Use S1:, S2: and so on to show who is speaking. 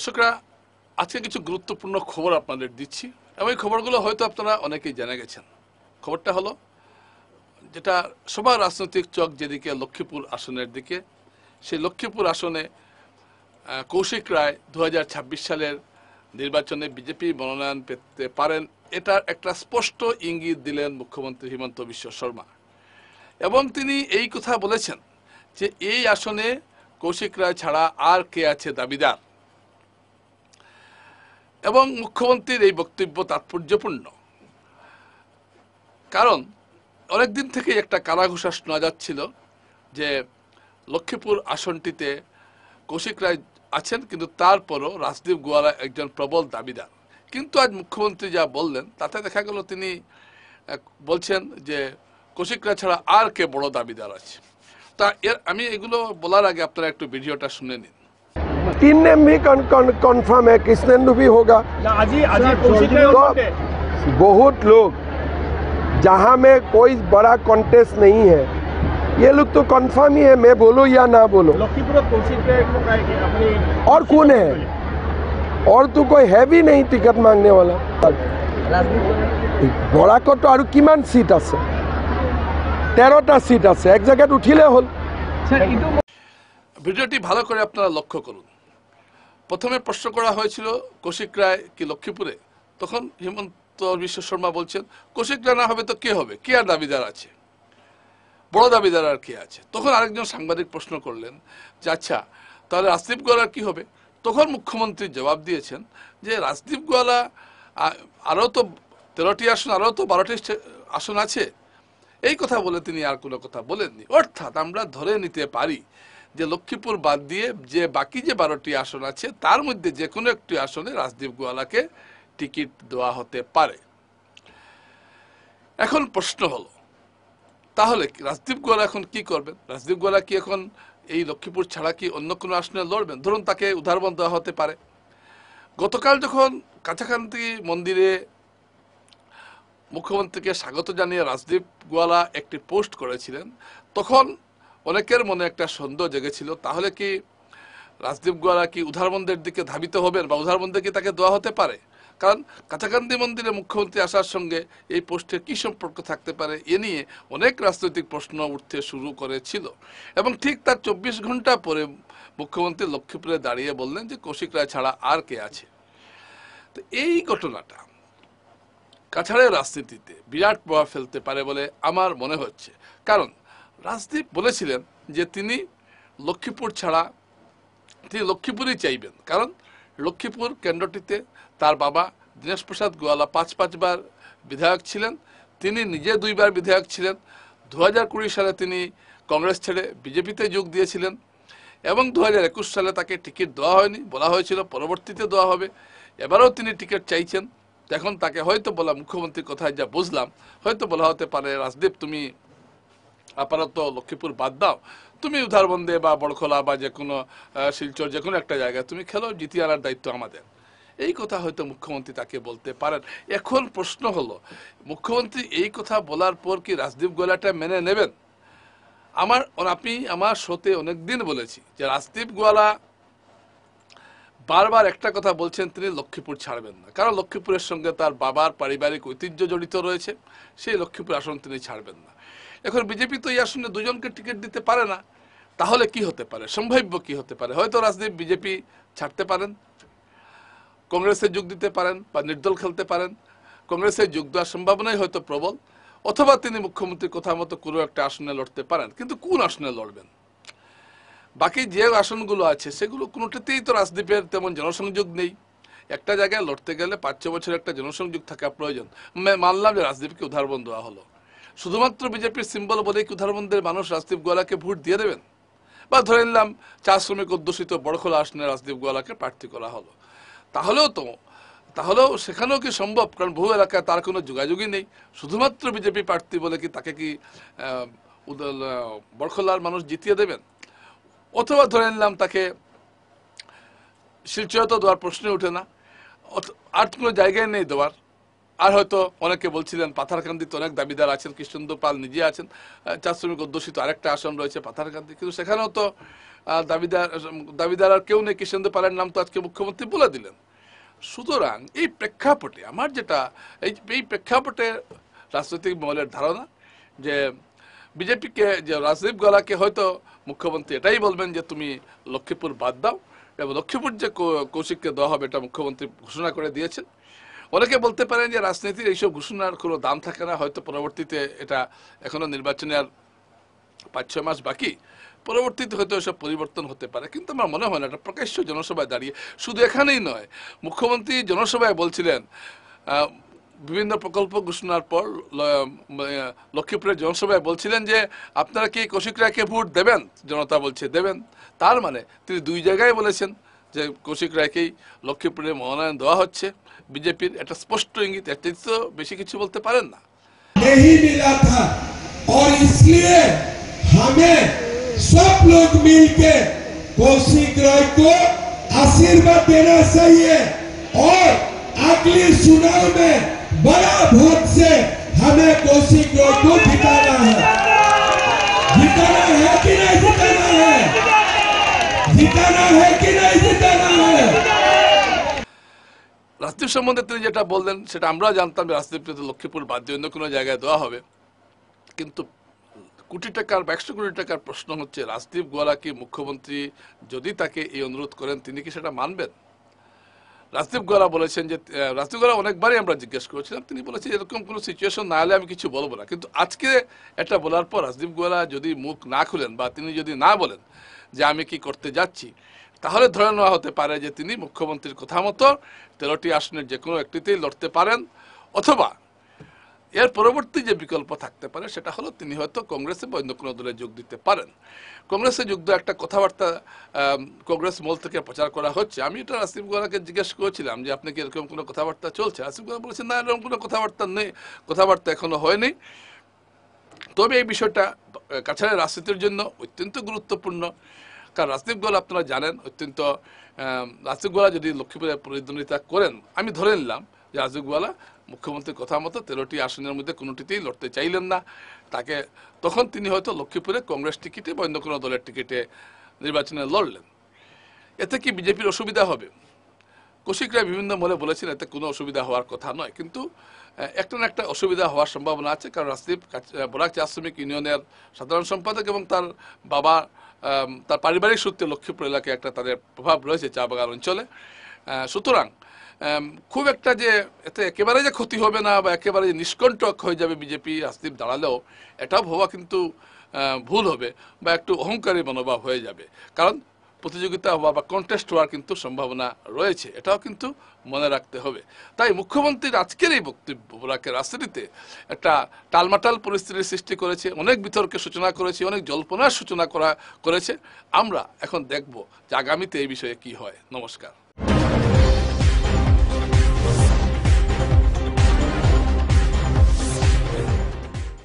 S1: দর্শকরা, আজকে কিছু গুরুত্বপূর্ণ খবর আপনাদের দিচ্ছি এবং এই খবরগুলো হয়তো আপনারা অনেকেই জেনে গেছেন। খবরটা হলো, যেটা সবার রাজনৈতিক চোখ যেদিকে লক্ষ্মীপুর আসনের দিকে, সেই লক্ষ্মীপুর আসনে কৌশিক রায় 2026 সালের নির্বাচনে বিজেপি মনোনয়ন পেতে পারেন, এটার একটা স্পষ্ট ইঙ্গিত দিলেন মুখ্যমন্ত্রী হিমন্ত বিশ্ব শর্মা। এবং তিনি এই কথা বলেছেন যে এই আসনে কৌশিক রায় ছাড়া আর কে আছে দাবিদার। এবং মুখ্যমন্ত্রীর এই বক্তব্য তাৎপর্যপূর্ণ, কারণ অনেকদিন থেকেই একটা কানাঘুষা শোনা যাচ্ছিল যে লক্ষ্মীপুর আসনটিতে কৌশিক রায় আছেন, কিন্তু তারপরও রাজদীপ গোয়ালা একজন প্রবল দাবিদার। কিন্তু আজ মুখ্যমন্ত্রী যা বললেন তাতে দেখা গেল তিনি বলছেন যে কৌশিক রায় ছাড়া আর কে বড় দাবিদার আছে। তা আমি এগুলো বলার আগে আপনারা একটু ভিডিওটা শুনে নিন।
S2: 3 नेम भी कंफर्म है, कृष्णेंदु भी होगा। तो बहुत लोग, जहां में कोई बड़ा कॉन्टेस्ट नहीं है, ये लोग तो कंफर्म ही है, मैं बोलो या ना बोलो। और कौन है? और तो कोई है भी नहीं टिकट मांगने वाला। बड़ा को तो और किमान सीट আছে, 13টা सीट আছে, এক জায়গায় উঠিলে হল।
S1: ভিডিওটি ভালো করে আপনারা লক্ষ্য করুন। প্রথমে প্রশ্ন করা হয়েছিল কৌশিক রায় কি লক্ষ্মীপুরে, তখন হিমন্ত বিশ্ব শর্মা বলছেন কৌশিক রায় না হবে তো কে হবে, কে আর দাবিদার আছে, বড় দাবিদার আর কে আছে। তখন আরেকজন সাংবাদিক প্রশ্ন করলেন যে আচ্ছা তাহলে রাজদীপ গোয়ালার কি হবে। তখন মুখ্যমন্ত্রী জবাব দিয়েছেন যে রাজদীপ গোয়ালা আরও তো 13টি আসন, আরও তো 12টি আসন আছে। এই কথা বলে তিনি আর কোনো কথা বলেননি। অর্থাৎ আমরা ধরে নিতে পারি যে লক্ষ্মীপুর বাদ দিয়ে যে বাকি যে 12টি আসন আছে তার মধ্যে যে কোনো একটি আসনে রাজদীপ গোয়ালাকে টিকিট দেওয়া হতে পারে। এখন প্রশ্ন হলো, তাহলে রাজদীপ গোয়ালা এখন কি করবেন? রাজদীপ গোয়ালা কি এখন এই লক্ষ্মীপুর ছাড়া কি অন্য কোনো আসনে লড়বেন? ধরুন তাকে উদাহরণ দেওয়া হতে পারে, গতকাল যখন কাছাকাছি মন্দিরে মুখ্যমন্ত্রীকে স্বাগত জানিয়ে রাজদীপ গোয়ালা একটি পোস্ট করেছিলেন, তখন অনেকের মনে একটা সন্দেহ জেগেছিল তাহলে কি রাজদীপ গোয়ালা কি উদারবন্দের দিকে ধাবিত হবেন বা উদারবন্দে কি তাকে দেওয়া হতে পারে। কারণ কাছাকান্দি মন্দিরে মুখ্যমন্ত্রী আসার সঙ্গে এই পোস্টের কি সম্পর্ক থাকতে পারে, এ নিয়ে অনেক রাজনৈতিক প্রশ্ন উঠতে শুরু করেছিল। এবং ঠিক তার 24 ঘন্টা পরে মুখ্যমন্ত্রী লক্ষ্মীপুরে দাঁড়িয়ে বললেন যে কৌশিক রায় ছাড়া আর কে আছে। তো এই ঘটনাটা কাছাড়ের রাজনীতিতে বিরাট প্রভাব ফেলতে পারে বলে আমার মনে হচ্ছে। কারণ রাজদীপ বলেছিলেন যে তিনি লক্ষ্মীপুর ছাড়া, তিনি লক্ষ্মীপুরই চাইবেন, কারণ লক্ষ্মীপুর কেন্দ্রটিতে তার বাবা দীনেশ প্রসাদ গোয়ালা 5 বার বিধায়ক ছিলেন, তিনি নিজে 2 বার বিধায়ক ছিলেন। 2020 সালে তিনি কংগ্রেস ছেড়ে বিজেপিতে যোগ দিয়েছিলেন এবং 2021 সালে তাকে টিকিট দেওয়া হয়নি, বলা হয়েছিল পরবর্তীতে দেওয়া হবে। এবারেও তিনি টিকিট চাইছেন। এখন তাকে হয়তো বলা, মুখ্যমন্ত্রীর কথায় যা বুঝলাম, হয়তো বলা হতে পারে রাজদীপ তুমি আপাতত লক্ষ্মীপুর বাদ দাও, তুমি উধারবন্দে বা বড়খোলা বা যে কোনো শিলচর যে কোনো একটা জায়গায় তুমি খেলো, জিতিয়ে আনার দায়িত্ব আমাদের। এই কথা হয়তো মুখ্যমন্ত্রী তাকে বলতে পারেন। এখন প্রশ্ন হলো, মুখ্যমন্ত্রী এই কথা বলার পর কি রাজদীপ গোয়ালাটা মেনে নেবেন? আপনি আমার শোতে অনেকদিন বলেছি যে রাজদীপ গোয়ালা বারবার একটা কথা বলছেন, তিনি লক্ষ্মীপুর ছাড়বেন না, কারণ লক্ষ্মীপুরের সঙ্গে তার বাবার পারিবারিক ঐতিহ্য জড়িত রয়েছে, সেই লক্ষ্মীপুর আসন তিনি ছাড়বেন না। এখন বিজেপি তো এই আসনে 2জনকে টিকিট দিতে পারে না, তাহলে কি হতে পারে, সম্ভাব্য কি হতে পারে? হয়তো রাজদীপ বিজেপি ছাড়তে পারেন, কংগ্রেসে যোগ দিতে পারেন বা নির্দল খেলতে পারেন, কংগ্রেসে যোগ দেওয়ার সম্ভাবনাই হয়তো প্রবল, অথবা তিনি মুখ্যমন্ত্রীর কথা মতো কোনো একটা আসনে লড়তে পারেন। কিন্তু কোন আসনে লড়বেন? বাকি যে আসনগুলো আছে সেগুলো কোনোটাতেই তো রাজদীপের তেমন জনসংযোগ নেই। একটা জায়গায় লড়তে গেলে 5-6 বছর একটা জনসংযোগ থাকা প্রয়োজন। মানলাম যে রাজদীপকে উদাহরণ দেওয়া হলো, শুধুমাত্র বিজেপির সিম্বল বলেই কি উদাহরণদের মানুষ রাজদীপ গোয়ালাকে ভোট দিয়ে দেবেন? বা ধরে নিলাম চা শ্রমিক অধ্যুষিত বড়খোলা আসনে রাজদীপ গোয়ালাকে প্রার্থী করা হলো, তাহলেও সেখানেও কি সম্ভব? কারণ বহু এলাকায় তার কোনো যোগাযোগই নেই। শুধুমাত্র বিজেপি প্রার্থী বলে কি তাকে কি বড়খোলার মানুষ জিতিয়ে দেবেন? অথবা ধরে নিলাম তাকে শিলচরে তো দেওয়ার প্রশ্নে ওঠে না, আর কোনো জায়গায় নেই দেওয়ার। আর হয়তো অনেকে বলছিলেন পাথারকান্দিতে অনেক দাবিদার আছেন, কৃষ্ণেন্দু পাল নিজে আছেন, চা শ্রমিক অধ্যুষিত আরেকটা আসন রয়েছে পাথারকান্দি, কিন্তু সেখানেও তো দাবিদার আর কেউ নেই, কৃষ্ণেন্দু পালের নাম তো আজকে মুখ্যমন্ত্রী বলে দিলেন। সুতরাং এই প্রেক্ষাপটে আমার যেটা এই প্রেক্ষাপটে রাজনৈতিক মহলের ধারণা যে বিজেপিকে, যে রাজদীপ গলাকে হয়তো মুখ্যমন্ত্রী এটাই বলবেন যে তুমি লক্ষ্মীপুর বাদ দাও, এবং লক্ষ্মীপুর যে কৌশিককে দেওয়া হবে এটা মুখ্যমন্ত্রী ঘোষণা করে দিয়েছেন। অনেকে বলতে পারেন যে রাজনীতির এইসব ঘোষণার কোনো দাম থাকে না, হয়তো পরবর্তীতে এটা এখনো নির্বাচনের 5-6 মাস বাকি, পরবর্তীতে হয়তো এসব পরিবর্তন হতে পারে, কিন্তু আমার মনে হয় না। এটা প্রকাশ্য জনসভায় দাঁড়িয়ে, শুধু এখানেই নয়, মুখ্যমন্ত্রী জনসভায় বলছিলেন, বিভিন্ন প্রকল্প ঘোষণার পর লক্ষ্মীপুরের জনসভায় বলছিলেন যে আপনারা কি কৌশিক রায়কে ভোট দেবেন? জনতা বলছে দেবেন। তার মানে তিনি দুই জায়গায় বলেছেন যে কৌশিক রায়কেই লক্ষ্মীপুরে মনোনয়ন দেওয়া হচ্ছে বিজেপির, এটা স্পষ্ট ইঙ্গিত। এর চেয়ে তো বেশি কিছু বলতে পারেন না।
S3: नहीं मिला था और इसलिए हमें सब लोग मिलकर कौशिक राय को आशीर्वाद देना चाहिए और अगली चुनाव में बड़ा वोट से हमें कौशिक राय को जिताना है। जिताना है कि नहीं जिताना है? जिताना है कि नहीं जिताना है?
S1: রাজদীপ সম্বন্ধে তিনি যেটা বললেন সেটা আমরা জানতাম, রাজদীপকে লক্ষ্মীপুর বাদ দিয়ে অন্য কোনো জায়গায় দেওয়া হবে, কিন্তু কোটি টাকার বা 100 কোটি টাকার প্রশ্ন হচ্ছে রাজদীপ গোয়ালা কি মুখ্যমন্ত্রী যদি তাকে এই অনুরোধ করেন তিনি কি সেটা মানবেন? রাজদীপ গোয়ালা বলেছেন যে, রাজদীপ গোয়ালা অনেকবারই আমরা জিজ্ঞেস করেছিলাম, তিনি বলেছেন এরকম কোনো সিচুয়েশন না হলে আমি কিছু বলবো না। কিন্তু আজকে এটা বলার পর রাজদীপ গোয়ালা যদি মুখ না খুলেন বা তিনি যদি না বলেন যে আমি কি করতে যাচ্ছি, তাহলে ধরে নেওয়া হতে পারে যে তিনি মুখ্যমন্ত্রীর কথা মতো 13টি আসনের যে কোনো একটিতেই লড়তে পারেন, অথবা এর পরবর্তী যে বিকল্প থাকতে পারে সেটা হলো তিনি হয়তো কংগ্রেসে বা অন্য কোনো দলে যোগ দিতে পারেন। কংগ্রেসে যোগ দেওয়ার একটা কথাবার্তা কংগ্রেস মহল থেকে প্রচার করা হচ্ছে। আমি এটা রাজদীপ গোয়ালাকে জিজ্ঞেস করেছিলাম যে আপনি কি এরকম কোনো কথাবার্তা চলছে? রাজদীপ গোয়ালা বলেছেন না, এরকম কোনো কথাবার্তা নেই, কথাবার্তা এখনো হয়নি। তবে এই বিষয়টা কাছাড়ের রাজনীতির জন্য অত্যন্ত গুরুত্বপূর্ণ, কারণ রাজদীপ গোয়ালা আপনারা জানেন অত্যন্ত, রাজদীপ গোয়ালা যদি লক্ষ্মীপুরে প্রতিদ্বন্দ্বিতা করেন, আমি ধরে নিলাম যে রাজদীপ গোয়ালা মুখ্যমন্ত্রীর কথা মতো 13টি আসনের মধ্যে কোনোটিতেই লড়তে চাইলেন না, তাকে তখন তিনি হয়তো লক্ষ্মীপুরে কংগ্রেস টিকিটে বা অন্য কোনো দলের টিকিটে নির্বাচনে লড়লেন। এতে কি বিজেপির অসুবিধা হবে? কৌশিক রায় বিভিন্ন মহলে বলেছেন এতে কোনো অসুবিধা হওয়ার কথা নয়, কিন্তু একটা না একটা অসুবিধা হওয়ার সম্ভাবনা আছে, কারণ রাজদীপ বরাক চা শ্রমিক ইউনিয়নের সাধারণ সম্পাদক এবং তার বাবা, তার পারিবারিক সূত্রে লক্ষ্মীপুর এলাকায় একটা তাদের প্রভাব রয়েছে চা বাগান অঞ্চলে। সুতরাং খুব একটা যে এতে একেবারে যে ক্ষতি হবে না বা একেবারে যে নিষ্কণ্টক হয়ে যাবে বিজেপি রাজদীপ দাঁড়ালেও, এটাও ভাবা কিন্তু ভুল হবে বা একটু অহংকারী মনোভাব হয়ে যাবে, কারণ প্রতিযোগিতা হওয়া বা কন্টেস্ট হওয়ার কিন্তু সম্ভাবনা রয়েছে, এটাও কিন্তু মনে রাখতে হবে। তাই মুখ্যমন্ত্রীর আজকের এই বক্তব্য বরাকের রাজনীতিতে একটা টালমাটাল পরিস্থিতির সৃষ্টি করেছে, অনেক বিতর্কের সূচনা করেছে, অনেক জল্পনার সূচনা করেছে। আমরা এখন দেখব যে আগামীতে এই বিষয়ে কি হয়। নমস্কার।